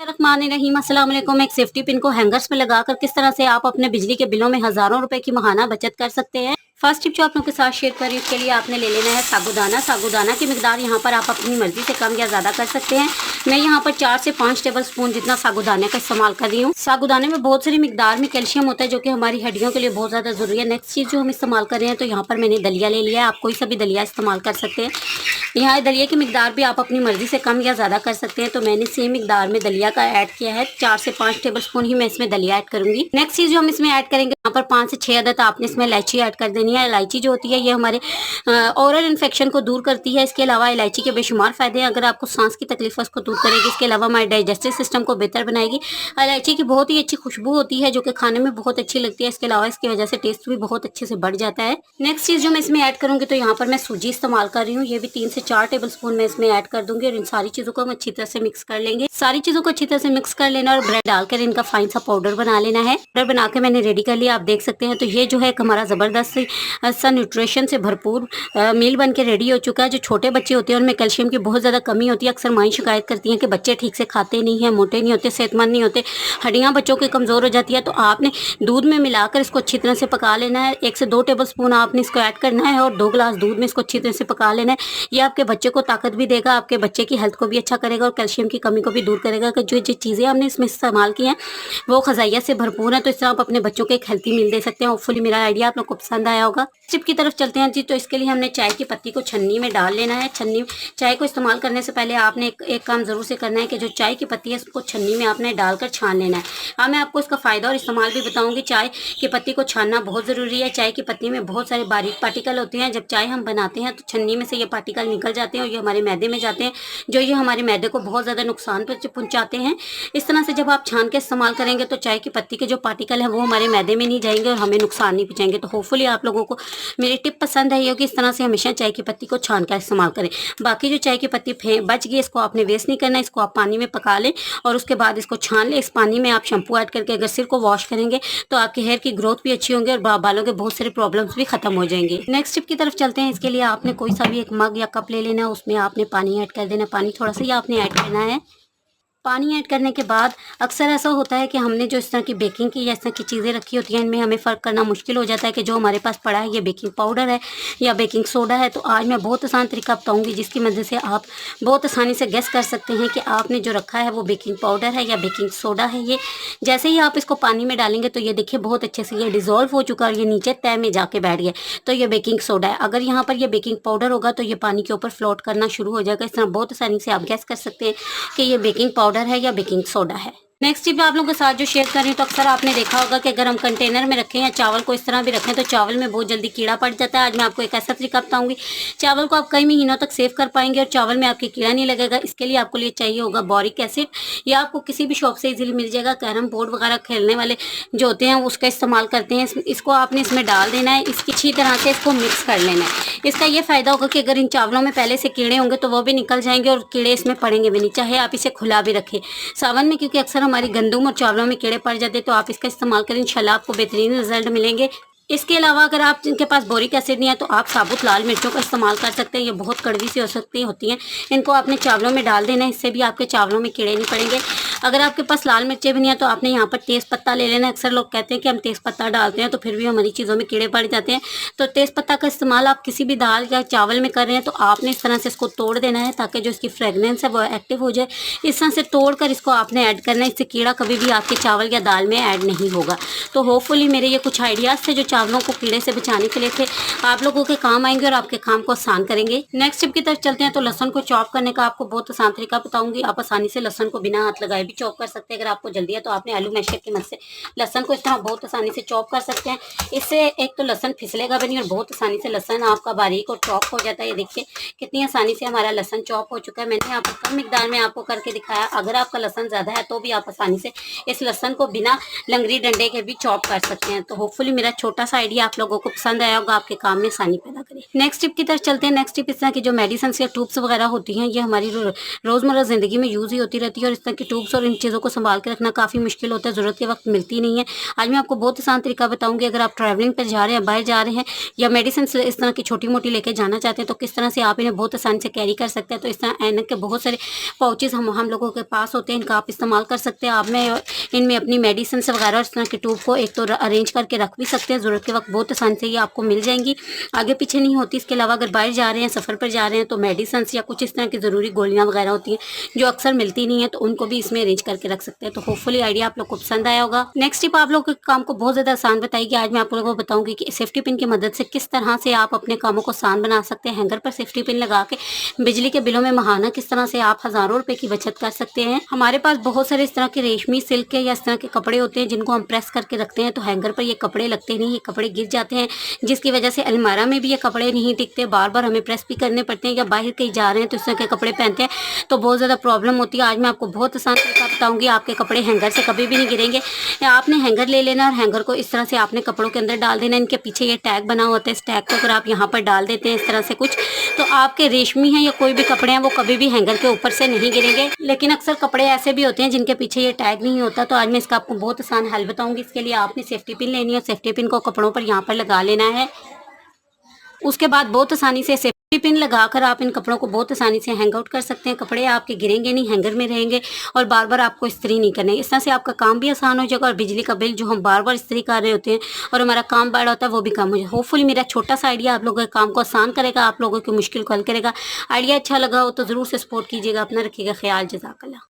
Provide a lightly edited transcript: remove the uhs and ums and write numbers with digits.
रहीम, अस्सलाम वालेकुम। एक सेफ्टी पिन को हैंगर्स में लगाकर किस तरह से आप अपने बिजली के बिलों में हजारों रुपए की माहाना बचत कर सकते हैं। फर्स्ट टिप जो आप लोगों के साथ शेयर कर रही हूँ, इसके लिए आपने ले लेना है साबूदाना। साबूदाना की मिकदार यहाँ पर आप अपनी मर्जी से कम या ज़्यादा कर सकते हैं। मैं यहाँ पर 4 से 5 टेबल स्पून जितना साबूदाने का इस्तेमाल कर रही हूँ। साबूदाने में बहुत सारी मिकदार में कैल्शियम होता है जो कि हमारी हड्डियों के लिए बहुत ज़्यादा ज़रूरी है। नेक्स्ट चीज़ जो हम इस्तेमाल कर रहे हैं, तो यहाँ पर मैंने दलिया ले लिया है। आप कोई सा भी दलिया इस्तेमाल कर सकते हैं। यहाँ दलिया की मिकदार भी आप अपनी मर्जी से कम या ज़्यादा कर सकते हैं। तो मैंने सेम मिकदार में दलिया का ऐड किया है। 4 से 5 टेबल स्पून ही मैं इसमें दलिया ऐड करूंगी। नेक्स्ट चीज़ जो हम इसमें ऐड करेंगे, यहाँ पर 5 से 6 अदद आपने इसमें इलायची ऐड कर देनी है। इलायची जो होती है ये हमारे ओरल इन्फेक्शन को दूर करती है। इसके अलावा इलायची के बेशुमार फायदे हैं। अगर आपको सांस की तकलीफ है उसको दूर करेगी। इसके अलावा हमारे डाइजेस्टिव सिस्टम को बेहतर बनाएगी। इलायची की बहुत ही अच्छी खुशबू होती है जो कि खाने में बहुत अच्छी लगती है। इसके अलावा इसकी वजह से टेस्ट भी बहुत अच्छे से बढ़ जाता है। नेक्स्ट चीज़ जो मैं इसमें ऐड करूंगी, तो यहाँ पर मैं सूजी इस्तेमाल कर रही हूँ। ये भी 3 से 4 टेबल स्पून मैं इसमें ऐड कर दूंगी और इन सारी चीज़ों को हम अच्छी तरह से मिक्स कर लेंगे। सारी चीज़ों को अच्छी तरह से मिक्स कर लेना और ब्रेड डालकर इनका फाइन सा पाउडर बना लेना है। पाउडर बना के मैंने रेडी कर लिया, आप देख सकते हैं। तो ये जो है एक हमारा ज़बरदस्त सा न्यूट्रिशन से भरपूर मील बन के रेडी हो चुका है। जो छोटे बच्चे होते हैं उनमें कैल्शियम की बहुत ज़्यादा कमी होती है। अक्सर माएँ शिकायत करती हैं कि बच्चे ठीक से खाते नहीं हैं, मोटे नहीं होते, सेहतमंद नहीं होते, हड्डियाँ बच्चों की कमज़ोर हो जाती है। तो आपने दूध में मिलाकर इसको अच्छी तरह से पका लेना है। 1 से 2 टेबल स्पून आपने इसको ऐड करना है और 2 गिलास दूध में इसको अच्छी तरह से पका लेना है। ये आपके बच्चे को ताकत भी देगा, आपके बच्चे की हेल्थ को भी अच्छा करेगा और कैल्शियम की कमी को भी दूर करेगा। कि जो चीज़ें हमने इसमें इस्तेमाल की हैं वो ग़िज़ाइयत से भरपूर है। तो इस तरह आप अपने बच्चों को एक हेल्थी मील दे सकते हैं। होपफुली मेरा आइडिया आप लोग को पसंद आया होगा। टिप की तरफ चलते हैं जी। तो इसके लिए हमने चाय की पत्ती को छन्नी में डाल लेना है। छन्नी चाय को इस्तेमाल करने से पहले आपने एक काम ज़रूर से करना है कि जो चाय की पत्ती है उसको छन्नी में आपने डालकर छान लेना है। हाँ, मैं आपको इसका फ़ायदा और इस्तेमाल भी बताऊंगी। चाय की पत्ती को छानना बहुत ज़रूरी है। चाय की पत्ती में बहुत सारे बारीक पार्टिकल होते हैं। जब चाय हम बनाते हैं तो छन्नी में से ये पार्टिकल निकल जाते हैं और ये हमारे मैदे में जाते हैं, जो ये हमारे मैदे को बहुत ज़्यादा नुकसान पहुँचाते हैं। इस तरह से जब आप छान के इस्तेमाल करेंगे तो चाय की पत्ती के जो पार्टिकल हैं वो हमारे मैदे में नहीं जाएंगे और हमें नुकसान नहीं पहुँचाएंगे। तो होपफुली आप लोगों को मेरी टिप पसंद है ये कि इस तरह से हमेशा चाय की पत्ती को छान कर इस्तेमाल करें। बाकी जो चाय की पत्ती बच गई, इसको आपने वेस्ट नहीं करना। इसको आप पानी में पका लें और उसके बाद इसको छान लें। इस पानी में आप शैम्पू ऐड करके अगर सिर को वॉश करेंगे तो आपके हेयर की ग्रोथ भी अच्छी होंगी और बालों के बहुत सारे प्रॉब्लम्स भी खत्म हो जाएंगे। नेक्स्ट टिप की तरफ चलते हैं। इसके लिए आपने कोई सा भी एक मग या कप ले लेना है, उसमें आपने पानी ऐड कर देना। पानी थोड़ा सा ही आपने ऐड करना है। पानी ऐड करने के बाद अक्सर ऐसा होता है कि हमने जो इस तरह की बेकिंग की या इस तरह की चीज़ें रखी होती हैं, इनमें हमें फ़र्क करना मुश्किल हो जाता है कि जो हमारे पास पड़ा है ये बेकिंग पाउडर है या बेकिंग सोडा है। तो आज मैं बहुत आसान तरीका बताऊंगी जिसकी मदद से आप बहुत आसानी से गेस कर सकते हैं कि आपने जो रखा है वो बेकिंग पाउडर है या बेकिंग सोडा है। ये जैसे ही आप इसको पानी में डालेंगे तो ये देखिए बहुत अच्छे से ये डिज़ोल्व हो चुका है और ये नीचे तह में जाके बैठ गया। तो ये बेकिंग सोडा है। अगर यहाँ पर ये बेकिंग पाउडर होगा तो ये पानी के ऊपर फ्लोट करना शुरू हो जाएगा। इस तरह बहुत आसानी से आप गेस कर सकते हैं कि ये बेकिंग पाउडर है या बेकिंग सोडा है। नेक्स्ट टिप आप लोगों के साथ जो शेयर कर रही हूँ, तो अक्सर आपने देखा होगा कि अगर हम कंटेनर में रखें या चावल को इस तरह भी रखें तो चावल में बहुत जल्दी कीड़ा पड़ जाता है। आज मैं आपको एक ऐसा तरीका बताऊंगी, चावल को आप कई महीनों तक सेव कर पाएंगे और चावल में आपके कीड़ा नहीं लगेगा। इसके लिए आपको लिए चाहिए होगा बोरिक एसिड, या आपको किसी भी शॉप से इजीली मिल जाएगा। कैरम बोर्ड वगैरह खेलने वाले जो होते हैं उसका इस्तेमाल करते हैं। इसको आपने इसमें डाल देना है। इसकी अच्छी तरह से इसको मिक्स कर लेना है। इसका ये फ़ायदा होगा कि अगर इन चावलों में पहले से कीड़े होंगे तो वो भी निकल जाएंगे और कीड़े इसमें पड़ेंगे भी नहीं, चाहे आप इसे खुला भी रखें सावन में, क्योंकि अक्सर हमारी गंदुम और चावलों में कीड़े पड़ जाते हैं। तो आप इसका इस्तेमाल करें, इंशाल्लाह आपको बेहतरीन रिजल्ट मिलेंगे। इसके अलावा अगर आप जिनके पास बोरिक एसिड नहीं है तो आप साबुत लाल मिर्चों का इस्तेमाल कर सकते हैं। ये बहुत कड़वी सी होती हैं। इनको आपने चावलों में डाल देना है, इससे भी आपके चावलों में कीड़े नहीं पड़ेंगे। अगर आपके पास लाल मिर्चें भी नहीं है तो आपने यहाँ पर तेज़ पत्ता ले लेना है। अक्सर लोग कहते हैं कि हम तेज़ पत्ता डालते हैं तो फिर भी हमारी चीज़ों में कीड़े पड़ जाते हैं। तो तेज़ पत्ता का इस्तेमाल आप किसी भी दाल या चावल में कर रहे हैं तो आपने इस तरह से इसको तोड़ देना है ताकि जो इसकी फ्रेगनेंस है वो एक्टिव हो जाए। इस तरह से तोड़ कर इसको आपने ऐड करना है। इससे कीड़ा कभी भी आपके चावल या दाल में ऐड नहीं होगा। तो होपफुली मेरे ये कुछ आइडियाज़ थे जो चावलों को कीड़े से बचाने के लिए थे, आप लोगों के काम आएंगे और आपके काम को आसान करेंगे। नेक्स्ट टिप की तरफ चलते हैं। तो लहसुन को चॉप करने का आपको बहुत आसान तरीका बताऊंगी। आप आसानी से लहसुन को बिना हाथ लगाए भी चॉप कर सकते हैं। अगर आपको जल्दी है तो आपने आलू मैशर की मदद से लहसुन को इस तरह बहुत आसानी से चॉप कर सकते हैं। इससे एक तो लहसुन फिसलेगा भी नहीं और बहुत आसानी से लहसुन आपका बारीक और चॉप हो जाता है। ये देखिए कितनी आसानी से हमारा लहसुन चॉप हो चुका है। मैंने यहाँ पर कम मिकदार में आपको करके दिखाया। अगर आपका लहसुन ज़्यादा है तो भी आप आसानी से इस लहसुन को बिना लंगड़ी डंडे के भी चॉप कर सकते हैं। तो होपफुली मेरा छोटा सा आइडिया आप लोगों को पसंद आया होगा, आपके काम में आसानी पैदा करे। नेक्स्ट टिप की तरफ चलते हैं। नेक्स्ट टिप इस तरह की जो मेडिसिन या ट्यूब्स वगैरह होती हैं, ये हमारी रोजमर्रा जिंदगी में यूज ही होती रहती है और इस तरह की ट्यूब्स और इन चीज़ों को संभाल के रखना काफ़ी मुश्किल होता है, ज़रूरत के वक्त मिलती नहीं है। आज मैं आपको बहुत आसान तरीका बताऊंगी। अगर आप ट्रैवलिंग पर जा रहे हैं, बाहर जा रहे हैं या मेडिसिन इस तरह की छोटी मोटी लेके जाना चाहते हैं, तो किस तरह से आप इन्हें बहुत आसानी से कैरी कर सकते हैं। तो इस तरह ऐनक के बहुत सारे पाउचेज हम लोगों के पास होते हैं, इनका आप इस्तेमाल कर सकते हैं। आप में इनमें अपनी मेडिसिन वगैरह और इस तरह के ट्यूब को एक तो अरेंज करके रख भी सकते हैं, ज़रूरत के वक्त बहुत आसानी से ये आपको मिल जाएंगी, आगे पीछे नहीं होती। इसके अलावा अगर बाहर जा रहे हैं, सफ़र पर जा रहे हैं, तो मेडिसिन या कुछ इस तरह की ज़रूरी गोलियाँ वगैरह होती हैं जो अक्सर मिलती नहीं है, तो उनको भी इसमें अरेंज करके रख सकते हैं। तो होपफुली आइडिया आप लोग को पसंद आया होगा। नेक्स्ट टिप आप लोगों के काम को बहुत ज़्यादा आसान बताएगी। आज मैं आप लोगों को बताऊंगी कि सेफ्टी पिन की मदद से किस तरह से आप अपने कामों को आसान बना सकते हैं। हैंगर पर सेफ्टी पिन लगा के बिजली के बिलों में महाना किस तरह से आप हज़ारों रुपए की बचत कर सकते हैं। हमारे पास बहुत सारे इस तरह के रेशमी, सिल्क के या इस तरह के कपड़े होते हैं जिनको हम प्रेस करके रखते हैं, तो हैंगर पर ये कपड़े लगते नहीं, ये कपड़े गिर जाते हैं, जिसकी वजह से अलमारा में भी ये कपड़े नहीं टिकते, बार बार हमें प्रेस भी करने पड़ते हैं। या बाहर कहीं जा रहे हैं तो इस तरह के कपड़े पहनते हैं तो बहुत ज़्यादा प्रॉब्लम होती है। आज मैं आपको बहुत आसान तरीका बताऊंगी, आपके कपड़े हैंगर से कभी भी नहीं गिरेंगे। आपने हैंगर ले लेना और हैंगर को इस तरह से आपने कपड़ों के अंदर डाल देना। इनके पीछे ये टैग बना होता है, इस टैग को अगर आप यहाँ पर डाल देते हैं इस तरह से कुछ, तो आपके रेशमी हैं या कोई भी कपड़े हैं वो कभी भी हैंगर के ऊपर से नहीं गिरेंगे। लेकिन अक्सर कपड़े ऐसे भी होते हैं जिनके पीछे ये टैग नहीं होता, तो आज मैं इसका आपको बहुत आसान हल बताऊंगी। इसके लिए आपने सेफ्टी पिन लेनी है, सेफ्टी पिन को कपड़ों पर यहाँ पर लगा लेना है। उसके बाद बहुत आसानी से सेफ्टी पिन लगाकर आप इन कपड़ों को बहुत आसानी से हैंग आउट कर सकते हैं। कपड़े आपके गिरेंगे नहीं, हैंगर में रहेंगे और बार बार आपको इस्त्री नहीं करनी। इस तरह से आपका काम भी आसान हो जाएगा और बिजली का बिल जो हम बार बार इस्त्री कर रहे होते हैं और हमारा काम बड़ा होता है वो भी कम हो जाएगा। होपफुली मेरा छोटा सा आइडिया आप लोगों के काम को आसान करेगा, आप लोगों की मुश्किल को हल करेगा। आइडिया अच्छा लगा हो तो ज़रूर से सपोर्ट कीजिएगा। अपना रखिएगा ख्याल। जज़ाकल्लाह।